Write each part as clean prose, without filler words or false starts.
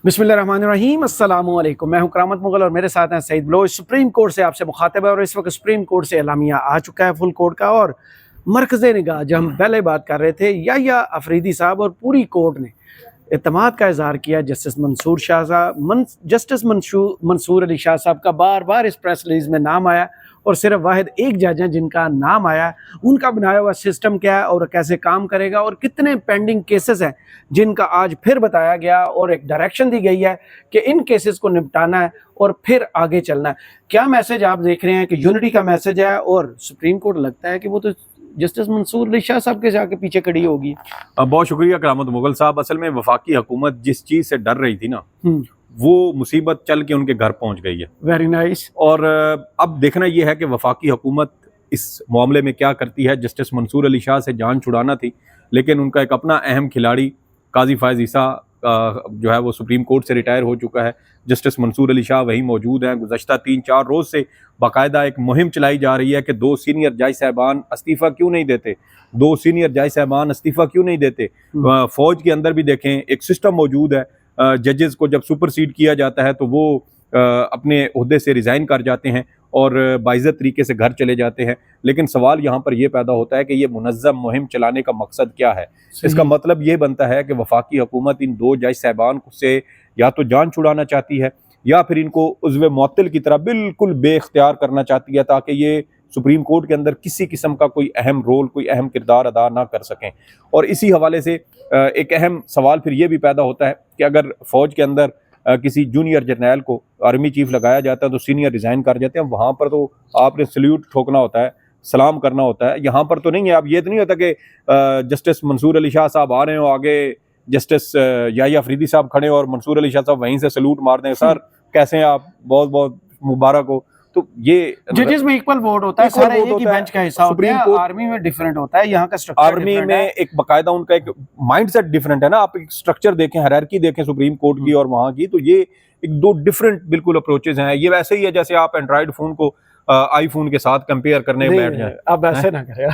बिस्मिल्लाहिर्रहमानिर्रहीम अस्सलामुअलैकुम। मैं हूं करामत मुगल और मेरे साथ हैं सईद बलोच। सुप्रीम कोर्ट से आपसे मुखातिब है और इस वक्त सुप्रीम कोर्ट से एलामिया आ चुका है फुल कोर्ट का। और मरकज़ निगाह जो हम पहले बात कर रहे थे, या अफरीदी साहब और पूरी कोर्ट ने एतमाद का इजहार किया जस्टिस मंसूर शाह साहब जस्टिस मंसूर अली शाह साहब का बार बार इस प्रेस रिलीज में नाम आया और सिर्फ वाहिद एक जज हैं जिनका नाम आया। उनका बनाया हुआ सिस्टम क्या है और कैसे काम करेगा और कितने पेंडिंग केसेस हैं जिनका आज फिर बताया गया और एक डायरेक्शन दी गई है कि इन केसेस को निपटाना है और फिर आगे चलना है। क्या मैसेज आप देख रहे हैं कि यूनिटी का मैसेज है और सुप्रीम कोर्ट लगता है कि वो तो जस्टिस मंसूर अली शाह साहब के जाके पीछे खड़ी होगी। बहुत शुक्रिया करामत मुगल साहब। असल में वफाकी हुकूमत जिस चीज़ से डर रही थी ना, वो मुसीबत चल के उनके घर पहुंच गई है। Very nice. और अब देखना यह है कि वफाकी हुकूमत इस मामले में क्या करती है। जस्टिस मंसूर अली शाह से जान छुड़ाना थी, लेकिन उनका एक अपना अहम खिलाड़ी काजी फायज ईसा जो है वो सुप्रीम कोर्ट से रिटायर हो चुका है। जस्टिस मंसूर अली शाह वहीं मौजूद हैं। गुज़श्ता 3-4 रोज़ से बाकायदा एक मुहिम चलाई जा रही है कि 2 सीनियर जज साहबान इस्तीफ़ा क्यों नहीं देते, 2 सीनियर जज साहबान इस्तीफ़ा क्यों नहीं देते। फ़ौज के अंदर भी देखें एक सिस्टम मौजूद है, जजेस को जब सुपरसीड किया जाता है तो वो अपने ओहदे से रिज़ाइन कर जाते हैं और बाइज़्ज़त तरीके से घर चले जाते हैं। लेकिन सवाल यहाँ पर यह पैदा होता है कि ये मुनज़्ज़म मुहिम चलाने का मकसद क्या है। इसका मतलब ये बनता है कि वफाकी हुकूमत इन 2 जज साहबान से या तो जान छुड़ाना चाहती है या फिर इनको उज़्व मुअत्तल की तरह बिल्कुल बेख्तियार करना चाहती है, ताकि ये सुप्रीम कोर्ट के अंदर किसी किस्म का कोई अहम रोल, कोई अहम किरदार अदा ना कर सकें। और इसी हवाले से एक अहम सवाल फिर ये भी पैदा होता है कि अगर फ़ौज के अंदर किसी जूनियर जर्नैल को आर्मी चीफ लगाया जाता है तो सीनियर रिज़ाइन कर जाते हैं। वहाँ पर तो आपने सल्यूट ठोकना होता है, सलाम करना होता है। यहाँ पर तो नहीं है। अब ये तो नहीं होता कि जस्टिस मंसूर अली शाह साहब आ रहे हो, आगे जस्टिस या अफरीदी साहब खड़े और मंसूर अली शाह साहब वहीं से सल्यूट मार दें, सर कैसे हैं आप, बहुत बहुत मुबारक हो। तो ये जजेस में इक्वल वोट होता है, सारे एक ही बेंच का हिस्सा होता है। आर्मी में डिफरेंट होता है, यहाँ का स्ट्रक्चर आर्मी में एक बकायदा उनका एक माइंडसेट डिफरेंट है ना। आप एक स्ट्रक्चर देखें, हायरार्की देखें सुप्रीम कोर्ट की और वहाँ की, तो ये एक 2 डिफरेंट बिल्कुल अप्रोचेज हैं। ये वैसे ही है जैसे आप एंड्रॉइड फोन को आईफोन के साथ कंपेयर करने बैठ जाए। अब ऐसे ना करें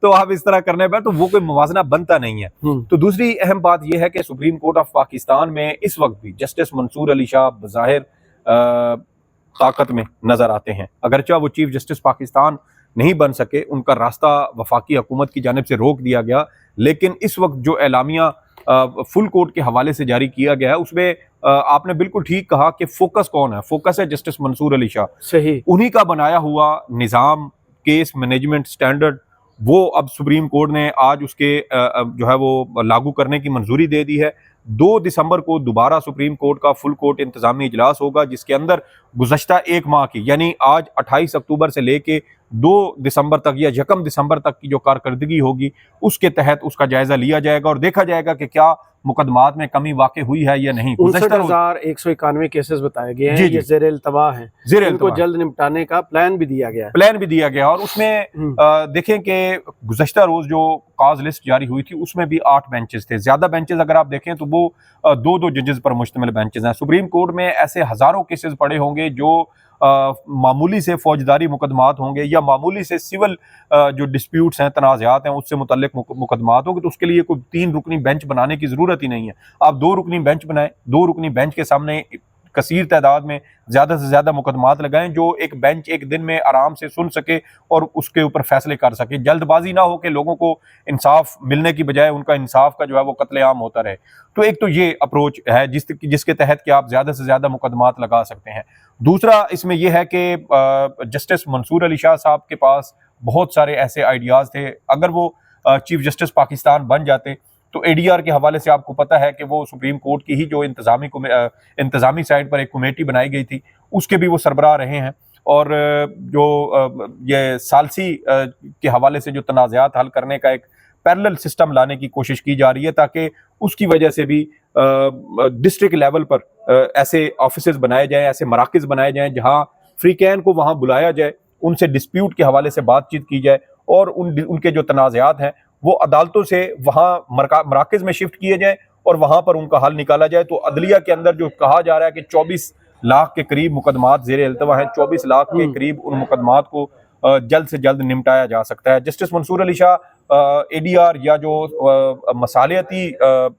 तो आप इस तरह करने बैठ तो वो कोई मुवाजना बनता नहीं है। तो दूसरी अहम बात यह है कि सुप्रीम कोर्ट ऑफ पाकिस्तान में इस वक्त भी जस्टिस मंसूर अली शाह बज़ाहिर ताकत में नजर आते हैं। अगरचा वो चीफ जस्टिस पाकिस्तान नहीं बन सके, उनका रास्ता वफाकी हुकूमत की जानिब से रोक दिया गया, लेकिन इस वक्त जो एलामिया फुल कोर्ट के हवाले से जारी किया गया है उसमें आपने बिल्कुल ठीक कहा कि फोकस कौन है। फोकस है जस्टिस मंसूर अली शाह। सही। उन्हीं का बनाया हुआ निज़ाम, केस मैनेजमेंट स्टैंडर्ड, वो अब सुप्रीम कोर्ट ने आज उसके जो है वो लागू करने की मंजूरी दे दी है। 2 दिसंबर को दोबारा सुप्रीम कोर्ट का फुल कोर्ट इंतजामी इजलास होगा, जिसके अंदर गुज़श्ता 1 माह की यानी आज 28 अक्टूबर से लेके 2 दिसंबर तक या 1 दिसंबर तक की जो कारकर्दगी होगी उसके तहत उसका जायजा लिया जाएगा और देखा जाएगा कि क्या मुकदमात में कमी वाक़ई हुई है या नहीं। 59,191 केसेस बताए गए हैं, ये ज़ेर इल्तवा हैं, इनको जल्द निपटाने का प्लान भी दिया गया। और उसमें देखें कि गुज़श्ता रोज जो काज लिस्ट जारी हुई थी उसमें भी 8 बेंचेस थे। ज्यादा बेंचेस अगर आप देखें तो वो 2-2 जजेस पर मुश्तमिल बेंचेस हैं। सुप्रीम कोर्ट में ऐसे हजारों केसेस पड़े होंगे जो मामूली से फौजदारी मुकदमात होंगे या मामूली से सिविल जो डिस्प्यूट्स हैं, तनाज़ात हैं, उससे मुतल्लिक मुकदमात होंगे। तो उसके लिए कोई 3 रुकनी बेंच बनाने की ज़रूरत ही नहीं है। आप 2 रुकनी बेंच बनाएं, 2 रुकनी बेंच के सामने कसीर तादाद में ज़्यादा से ज़्यादा मुकदमात लगाएं जो एक बेंच एक दिन में आराम से सुन सके और उसके ऊपर फैसले कर सके। जल्दबाजी ना हो कि लोगों को इंसाफ मिलने की बजाय उनका इंसाफ का जो है वो कत्लेआम होता रहे। तो एक तो ये अप्रोच है जिसके तहत कि आप ज़्यादा से ज़्यादा मुकदमात लगा सकते हैं। दूसरा इसमें यह है कि जस्टिस मंसूर अली शाह साहब के पास बहुत सारे ऐसे आइडियाज़ थे। अगर वो चीफ जस्टिस पाकिस्तान बन जाते तो ADR के हवाले से आपको पता है कि वो सुप्रीम कोर्ट की ही जो इंतज़ामी साइड पर एक कमेटी बनाई गई थी उसके भी वो सरबराह रहे हैं। और जो ये सालसी के हवाले से जो तनाज़ात हल करने का एक पैरेलल सिस्टम लाने की कोशिश की जा रही है, ताकि उसकी वजह से भी डिस्ट्रिक्ट लेवल पर ऐसे ऑफिसेज बनाए जाएं, ऐसे मराकज़ बनाए जाएं जहां फ्रीकैन को वहां बुलाया जाए, उनसे डिस्प्यूट के हवाले से बातचीत की जाए और उनके जो तनाज़ात हैं वो अदालतों से वहाँ मराकज़ में शिफ्ट किए जाए और वहाँ पर उनका हल निकाला जाए। तो अदलिया के अंदर जो कहा जा रहा है कि 24 लाख के करीब मुकदमात ज़ेर इल्तवा हैं, 24 लाख के करीब उन मुकदमात को जल्द से जल्द निपटाया जा सकता है। जस्टिस मंसूर अली शाह ADR या जो मसालियाती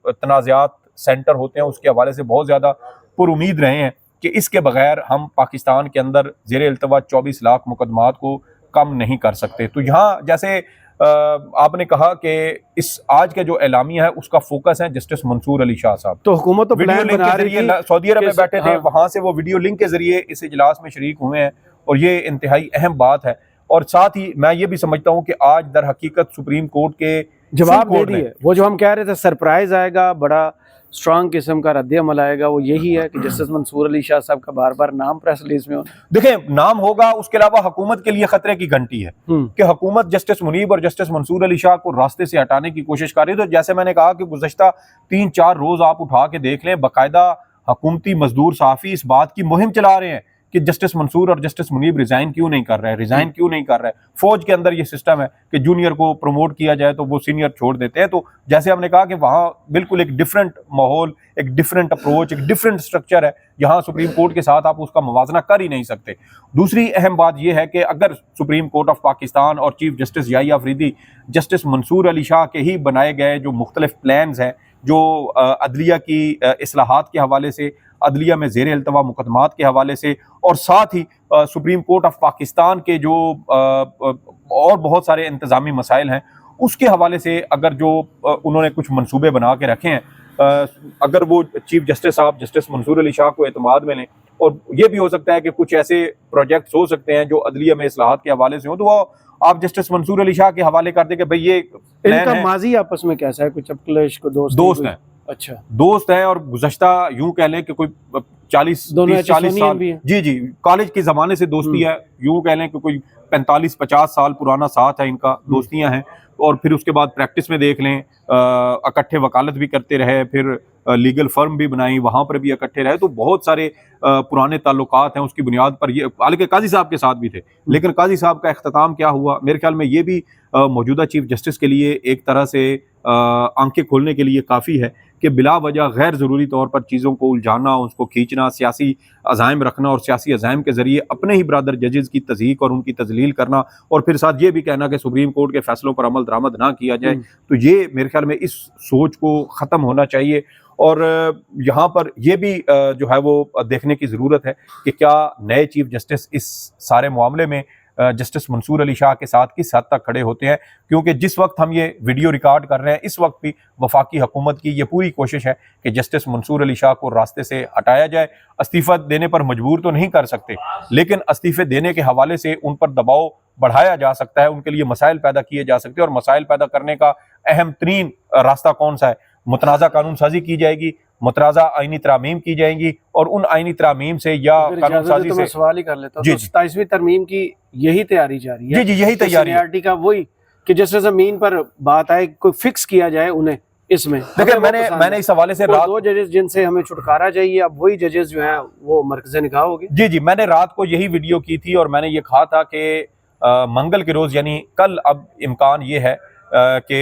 तनाज़ात सेंटर होते हैं उसके हवाले से बहुत ज़्यादा पुरुमीद रहे हैं कि इसके बगैर हम पाकिस्तान के अंदर ज़ेर इल्तवा 24 लाख मुकदमात को कम नहीं कर सकते। तो यहाँ जैसे आपने कहा कि इस आज का जो एलामिया है उसका फोकस है जस्टिस मंसूर अली शाह साहब। तो हुकूमत तो वीडियो लिंक के जरिए सऊदी अरब में बैठे थे, वहां से वो वीडियो लिंक के जरिए इस इजलास में शरीक हुए हैं और ये इंतहाई अहम बात है। और साथ ही मैं ये भी समझता हूँ कि आज दर हकीकत सुप्रीम कोर्ट के जवाब दे दिए। वो जो हम कह रहे थे सरप्राइज आएगा, बड़ा स्ट्रॉन्ग किस्म का रद्द अमल आएगा, वो यही है कि जस्टिस मंसूर अली शाह साहब का बार बार नाम प्रेस रिलीज में होना। देखें, नाम होगा, उसके अलावा हुकूमत के लिए खतरे की घंटी है कि हुकूमत जस्टिस मुनीब और जस्टिस मंसूर अली शाह को रास्ते से हटाने की कोशिश कर रही है। तो जैसे मैंने कहा कि गुज़श्ता 3-4 रोज आप उठा के देख लें, बाकायदा हुकूमती मजदूर सहाफ़ी इस बात की मुहिम चला रहे हैं कि जस्टिस मंसूर और जस्टिस मुनीब रिजाइन क्यों नहीं कर रहे हैं। फौज के अंदर ये सिस्टम है कि जूनियर को प्रमोट किया जाए तो वो सीनियर छोड़ देते हैं। तो जैसे हमने कहा कि वहाँ बिल्कुल एक डिफरेंट माहौल, एक डिफरेंट अप्रोच, एक डिफरेंट स्ट्रक्चर है, यहाँ सुप्रीम कोर्ट के साथ आप उसका मुवाजना कर ही नहीं सकते। दूसरी अहम बात यह है कि अगर सुप्रीम कोर्ट ऑफ पाकिस्तान और chief justice Yahya Afridi justice Mansoor Ali Shah के ही बनाए गए जो मुख्तलिफ प्लान्स हैं, जो अदलिया की इस्लाहात के हवाले से, अदलिया में ज़ेर इल्तवा मुकदमात के हवाले से, और साथ ही सुप्रीम कोर्ट ऑफ पाकिस्तान के जो और बहुत सारे इंतज़ामी मसाइल हैं उसके हवाले से अगर जो उन्होंने कुछ मंसूबे बना के रखे हैं, अगर वो चीफ जस्टिस साहब जस्टिस मंसूर अली शाह को एतमाद में लें, और ये भी हो सकता है कि कुछ ऐसे प्रोजेक्ट्स हो सकते हैं जो अदलिया में इस्लाहात के हवाले से हो, तो वो आप जस्टिस मंसूर अली शाह के हवाले कर दें कि भाई ये इनका माजी आपस में कैसा है, कुछ अपकलेश को दोस्त हैं। अच्छा, दोस्त हैं और गुज़श्ता यूं कह लें कि कोई 40 साल जी कॉलेज के ज़माने से दोस्ती है, यूं कह लें कि कोई 45-50 साल पुराना साथ है, इनका दोस्तियां हैं। और फिर उसके बाद प्रैक्टिस में देख लें, इकट्ठे वकालत भी करते रहे, फिर लीगल फर्म भी बनाई, वहाँ पर भी इकट्ठे रहे। तो बहुत सारे पुराने ताल्लुकात हैं, उसकी बुनियाद पर ये हालांकि काजी साहब के साथ भी थे, लेकिन काजी साहब का इख्तिताम क्या हुआ, मेरे ख्याल में ये भी मौजूदा चीफ जस्टिस के लिए एक तरह से आंखें खोलने के लिए काफ़ी है कि बिला वजह गैर ज़रूरी तौर पर चीज़ों को उलझाना, उसको खींचना, सियासी अज़ाइम रखना और सियासी अज़ाइम के ज़रिए अपने ही ब्रदर जजेस की तज़हीक और उनकी तजलील करना, और फिर साथ ये भी कहना कि सुप्रीम कोर्ट के फैसलों पर अमल दरामद ना किया जाए। तो ये मेरे ख्याल में इस सोच को ख़त्म होना चाहिए। और यहाँ पर यह भी जो है वो देखने की ज़रूरत है कि क्या नए चीफ जस्टिस इस सारे मामले में जस्टिस मंसूर अली शाह के साथ किस हद तक खड़े होते हैं, क्योंकि जिस वक्त हम ये वीडियो रिकॉर्ड कर रहे हैं इस वक्त भी वफाकी हुकूमत की ये पूरी कोशिश है कि जस्टिस मंसूर अली शाह को रास्ते से हटाया जाए। इस्तीफ़ा देने पर मजबूर तो नहीं कर सकते, लेकिन इस्तीफ़े देने के हवाले से उन पर दबाव बढ़ाया जा सकता है, उनके लिए मसाइल पैदा किए जा सकते हैं। और मसाइल पैदा करने का अहम तरीन रास्ता कौन सा है? मुतनाज़ा कानून साजी की जाएगी, मुतनाज़ा आईनी तरामीम की जाएंगी, और उन आईनी तरामीम से या कानून साजी से सवाल ही कर लेता हूं, 27वीं तरमीम की यही तैयारी जारी है। जी यही तैयारी है का, वही कि जैसे ज़मीन पर बात आए कोई फिक्स किया जाए उन्हें इसमें। देखिए मैंने इस हवाले से दो जजेस जिनसे हमें छुटकारा चाहिए, अब वही जजेस जो हैं वो मरकज़े निगाह होगी। जी मैंने रात को यही वीडियो की थी और मैंने ये कहा था कि मंगल के रोज़ यानी कल, अब इम्कान ये है कि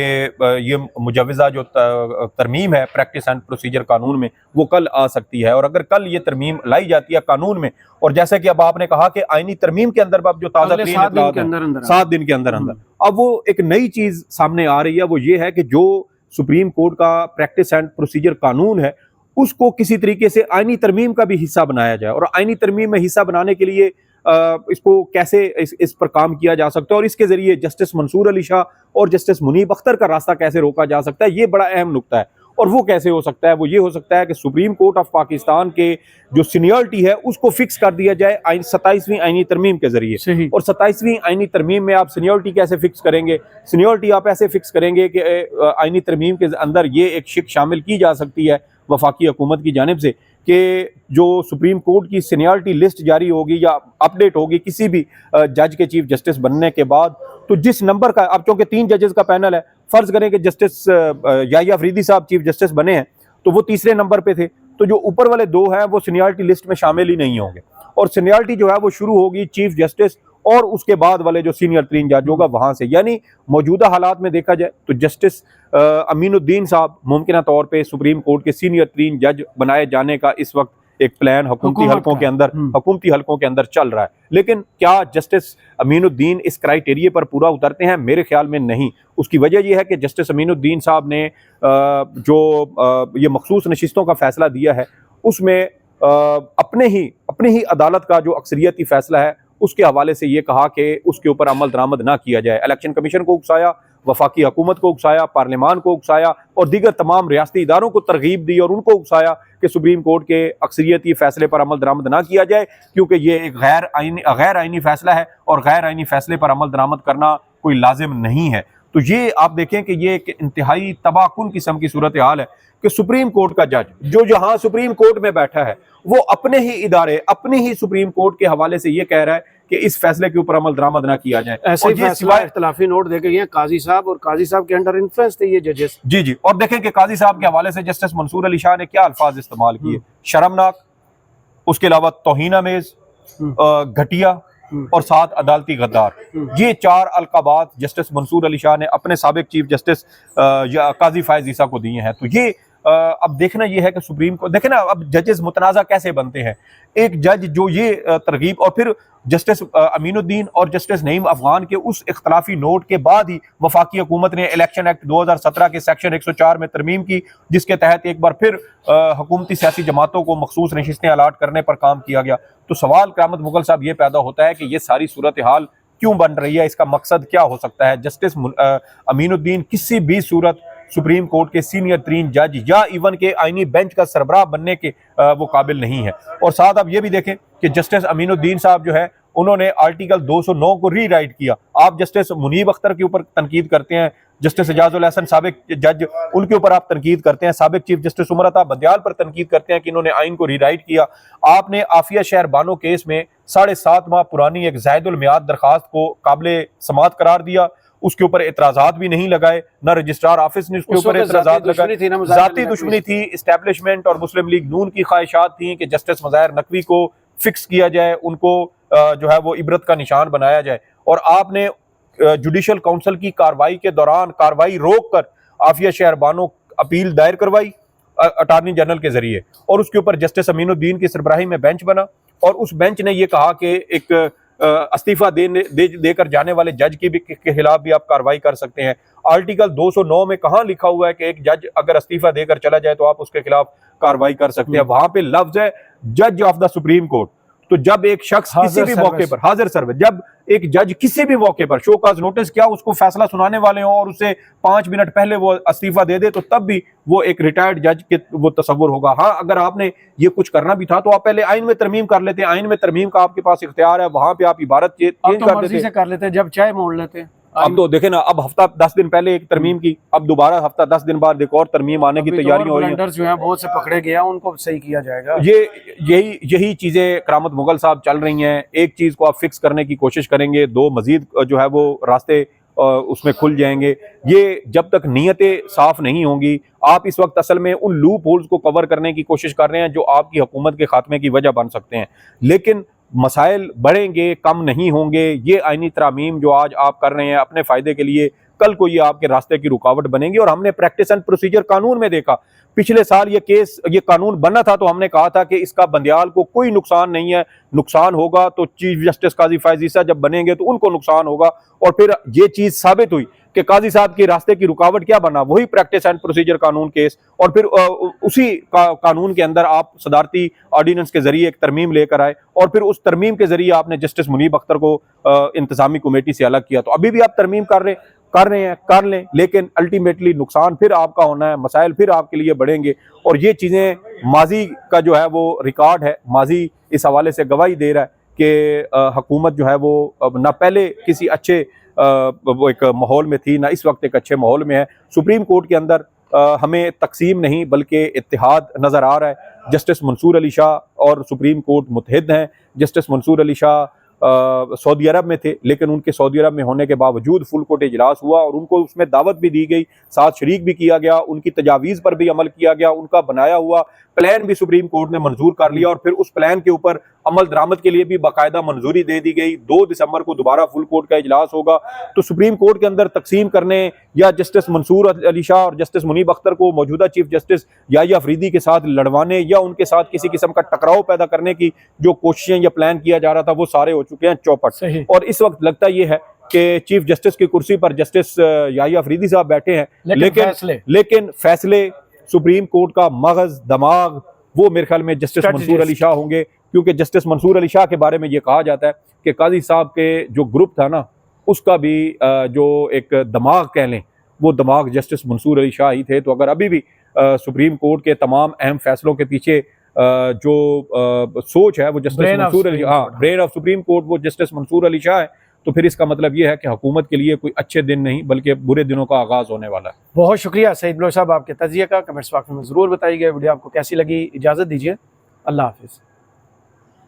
ये मुजवज़ा जो तरमीम है प्रैक्टिस एंड प्रोसीजर कानून में, वो कल आ सकती है। और अगर कल ये तरमीम लाई जाती है कानून में, और जैसे कि अब आपने कहा कि आईनी तरमीम के अंदर अब जो ताज़ा 7 दिन के अंदर अब वो एक नई चीज़ सामने आ रही है, वो ये है कि जो सुप्रीम कोर्ट का प्रैक्टिस एंड प्रोसीजर कानून है उसको किसी तरीके से आईनी तरमीम का भी हिस्सा बनाया जाए। और आईनी तरमीम में हिस्सा बनाने के लिए इसको कैसे इस पर काम किया जा सकता है, और इसके जरिए जस्टिस मंसूर अली शाह और जस्टिस मुनीब अख्तर का रास्ता कैसे रोका जा सकता है, ये बड़ा अहम नुक्ता है। और वो कैसे हो सकता है? वो ये हो सकता है कि सुप्रीम कोर्ट ऑफ पाकिस्तान के जो सीनियरिटी है उसको फिक्स कर दिया जाए 27वीं आईनी तरमीम के जरिए। और 27वीं आईनी तरमीम में आप सीनियरिटी कैसे फिक्स करेंगे? सीनियरिटी आप ऐसे फिक्स करेंगे कि आईनी तरमीम के अंदर ये एक शिक शामिल की जा सकती है वफाकी हुकूमत की जानिब से कि जो सुप्रीम कोर्ट की सीनियरिटी लिस्ट जारी होगी या अपडेट होगी किसी भी जज के चीफ जस्टिस बनने के बाद, तो जिस नंबर का, अब चूंकि 3 जजेस का पैनल है, फर्ज करें कि जस्टिस याहिया अफरीदी साहब चीफ जस्टिस बने हैं तो वो तीसरे नंबर पे थे, तो जो ऊपर वाले 2 हैं वो सीनियरिटी लिस्ट में शामिल ही नहीं होंगे। और सीनियरिटी जो है वो शुरू होगी चीफ जस्टिस और उसके बाद वाले जो सीनियर 3 जज होगा वहां से। यानी मौजूदा हालात में देखा जाए तो जस्टिस अमीनुद्दीन साहब मुमकिन तौर पे सुप्रीम कोर्ट के सीनियर 3 जज बनाए जाने का इस वक्त एक प्लान हुकूमती हलकों के अंदर चल रहा है। लेकिन क्या जस्टिस अमीनुद्दीन इस क्राइटेरिया पर पूरा उतरते हैं? मेरे ख्याल में नहीं। उसकी वजह यह है कि जस्टिस अमीनुद्दीन साहब ने जो ये मखसूस नशिस्तों का फैसला दिया है उसमें अपने ही अदालत का जो अक्सरियती फैसला है उसके हवाले से ये कहा कि उसके ऊपर अमल दरामद ना किया जाए। इलेक्शन कमीशन को उकसाया, वफाकी हुकूमत को उकसाया, पार्लियामान को उकसाया और दीगर तमाम रियासती इदारों को तरगीब दी और उनको उकसाया कि सुप्रीम कोर्ट के अक्सरियती फैसले पर अमल दरामद ना किया जाए, क्योंकि ये एक गैर आइनी फैसला है और गैर आइनी फैसले पर अमल दरामद करना कोई लाजिम नहीं है। तो ये आप देखें कि ये एक इंतहाई तबाहकुन किस्म की सूरत हाल है कि सुप्रीम कोर्ट का जज जो जहां सुप्रीम कोर्ट में बैठा है वो अपने ही इदारे, अपने ही सुप्रीम कोर्ट के हवाले से ये कह रहा है कि इस फैसले के ऊपर अमल दरामद ना किया जाए। ऐसे फैसला इख्तिलाफी नोट दे गए हैं काजी साहब, और काजी साहब के अंडर इन्फ्लुएंस थे ये जजेस। जी, और देखें कि काजी साहब के हवाले से जस्टिस मंसूर अली शाह ने क्या अल्फाज इस्तेमाल किए, शर्मनाक, उसके अलावा तौहीनामेज, घटिया और साथ अदालती गद्दार। ये 4 अलकाबात जस्टिस मंसूर अली शाह ने अपने साबिक चीफ जस्टिस काजी फायज ईसा को दिए हैं। तो ये अब देखना ये है कि सुप्रीम कोर्ट, देखे ना अब जजेस मुतनाज़ा कैसे बनते हैं। एक जज जो ये तरगीब, और फिर जस्टिस अमीनुद्दीन और जस्टिस नईम अफगान के उस इख्तलाफी नोट के बाद ही वफाकी हुकूमत ने इलेक्शन एक्ट 2017 के सेक्शन 104 में तरमीम की, जिसके तहत एक बार फिर हुकूमती सियासी जमातों को मखसूस नशिस्तें अलाट करने पर काम किया गया। तो सवाल क़यामत मुगल साहब ये पैदा होता है कि ये सारी सूरत हाल क्यों बन रही है, इसका मकसद क्या हो सकता है? जस्टिस अमीनुद्दीन किसी भी सूरत सुप्रीम कोर्ट के सीनियर तरीन जज या इवन के आईनी बेंच का सरबराह बनने के वो काबिल नहीं है। और साथ आप ये भी देखें कि जस्टिस अमीनुद्दीन साहब जो है उन्होंने आर्टिकल 209 को रीराइट किया। आप जस्टिस मुनीब अख्तर के ऊपर तनकीद करते हैं, जस्टिस एजाजुल हसन साबिक जज, उनके ऊपर आप तनकीद करते हैं, साबिक चीफ जस्टिस उमर अता बंदियाल पर तनकीद करते हैं कि इन्होंने आइन को रीराइट किया। आपने आफिया शहर बानो केस में 7.5 माह पुरानी एक ज़ायदुल मियाद दरखास्त को काबिल समात करार दिया, उसके ऊपर एतराज़ात भी नहीं लगाए, ना रजिस्ट्रार ऑफिस ने उसके ऊपर एतराज़ात लगाए। ज़ाती दुश्मनी थी, इस्टेब्लिशमेंट और मुस्लिम लीग नून की ख्वाहिशात थी कि जस्टिस मज़ाहिर नकवी को फिक्स किया जाए, उनको जो है वो इबरत का निशान बनाया जाए। और आपने जुडिशल काउंसिल की कार्रवाई के दौरान कार्रवाई रोक कर आफिया शहर बानो अपील दायर करवाई अटॉर्नी जनरल के जरिए, और उसके ऊपर जस्टिस अमीनुद्दीन की सरबराही में बेंच बना और उस बेंच ने यह कहा कि एक इस्तीफा देकर जाने वाले जज के खिलाफ भी आप कार्रवाई कर सकते हैं। आर्टिकल 209 में कहाँ लिखा हुआ है कि एक जज अगर इस्तीफा देकर चला जाए तो आप उसके खिलाफ कार्रवाई कर सकते हैं? वहां पे लफ्ज है जज ऑफ द सुप्रीम कोर्ट। तो जब एक शख्स किसी भी मौके पर हाजिर सर्विस, जब एक जज किसी भी मौके पर शो काज नोटिस क्या उसको फैसला सुनाने वाले हो और उसे 5 मिनट पहले वो इस्तीफा दे दे, तो तब भी वो एक रिटायर्ड जज के वो तस्वुर होगा। हाँ, अगर आपने ये कुछ करना भी था तो आप पहले आइन में तरमीम कर लेते हैं, आइन में तरमीम का आपके पास इख्तियार है, वहां पे आप इबारत चेंज कर लेते हैं, जब चाहे मोड़ लेते हैं। अब तो देखे ना, अब हफ्ता 10 दिन पहले एक तरमीम की, अब दोबारा हफ्ता 10 दिन बाद एक और तरमीम आने की तैयारी हो रही है। जो है बहुत से पकड़े गया, उनको सही किया जाएगा। यही चीजें करामत मुगल साहब चल रही हैं। एक चीज को आप फिक्स करने की कोशिश करेंगे, 2 मजीद जो है वो रास्ते उसमें खुल जाएंगे। ये जब तक नीयतें साफ नहीं होंगी, आप इस वक्त असल में उन लूप होल्स को कवर करने की कोशिश कर रहे हैं जो आपकी हुकूमत के खात्मे की वजह बन सकते हैं। लेकिन मसाइल बढ़ेंगे, कम नहीं होंगे। ये आईनी तरामीम जो आज आप कर रहे हैं अपने फ़ायदे के लिए, कल को ये आपके रास्ते की रुकावट बनेंगी। और हमने प्रैक्टिस एंड प्रोसीजर कानून में देखा, पिछले साल ये कानून बना था तो हमने कहा था कि इसका बंदियाल को कोई नुकसान नहीं है, नुकसान होगा तो चीफ जस्टिस काजी फायज ईसा जब बनेंगे तो उनको नुकसान होगा। और फिर ये चीज़ साबित हुई कि काजी साहब के रास्ते की रुकावट क्या बना, वही प्रैक्टिस एंड प्रोसीजर कानून केस। और फिर उसी कानून के अंदर आप सदारती ऑर्डिनेंस के जरिए एक तरमीम लेकर आए और फिर उस तरमीम के जरिए आपने जस्टिस मुनीब अख्तर को इंतजामी कमेटी से अलग किया। तो अभी भी आप तरमीम कर रहे हैं, कर लें, लेकिन अल्टीमेटली नुकसान फिर आपका होना है, मसाइल फिर आपके लिए बढ़ेंगे। और ये चीज़ें माजी का जो है वो रिकॉर्ड है, माजी इस हवाले से गवाही दे रहा है कि हुकूमत जो है वो ना पहले किसी अच्छे वो एक माहौल में थी, ना इस वक्त एक अच्छे माहौल में है। सुप्रीम कोर्ट के अंदर हमें तकसीम नहीं बल्कि इत्तेहाद नज़र आ रहा है। जस्टिस मंसूर अली शाह और सुप्रीम कोर्ट मुतहिद हैं। जस्टिस मंसूर अली शाह सऊदी अरब में थे, लेकिन उनके सऊदी अरब में होने के बावजूद फुल कोर्ट इजलास हुआ और उनको उसमें दावत भी दी गई, साथ शरीक भी किया गया, उनकी तजावीज़ पर भी अमल किया गया, उनका बनाया हुआ प्लान भी सुप्रीम कोर्ट ने मंजूर कर लिया और फिर उस प्लान के ऊपर अमल दरामद के लिए भी बाकायदा मंजूरी दे दी गई। 2 दिसंबर को दोबारा फुल कोर्ट का इजलास होगा। तो सुप्रीम कोर्ट के अंदर तकसीम करने या जस्टिस मंसूर अली शाह और जस्टिस मुनीब अख्तर को मौजूदा चीफ जस्टिस याहिया अफरीदी के साथ लड़वाने या उनके साथ किसी किस्म का टकराव पैदा करने की जो कोशिशें या प्लान किया जा रहा था वो सारे हो चुके हैं चौपट। और इस वक्त लगता ये है कि चीफ जस्टिस की कुर्सी पर जस्टिस याहिया अफरीदी साहब बैठे हैं, लेकिन फैसले सुप्रीम कोर्ट का मगज दिमाग वो मेरे ख्याल में जस्टिस मंसूर अली शाह होंगे, क्योंकि जस्टिस मंसूर अली शाह के बारे में ये कहा जाता है कि काजी साहब के जो ग्रुप था ना उसका भी जो एक दिमाग कह लें वो दिमाग जस्टिस मंसूर अली शाह ही थे। तो अगर अभी भी सुप्रीम कोर्ट के तमाम अहम फैसलों के पीछे जो सोच है वो justice Mansoor Ali, brain of supreme court वो जस्टिस मंसूर अली शाह है, तो फिर इसका मतलब ये है कि हुकूमत के लिए कोई अच्छे दिन नहीं बल्कि बुरे दिनों का आगाज होने वाला है। बहुत शुक्रिया सईद बलोच साहब आपके तजिए का। कमेंट्स बॉक्स में ज़रूर बताइएगा वीडियो आपको कैसी लगी। इजाज़त दीजिए, अल्लाह हाफिज़।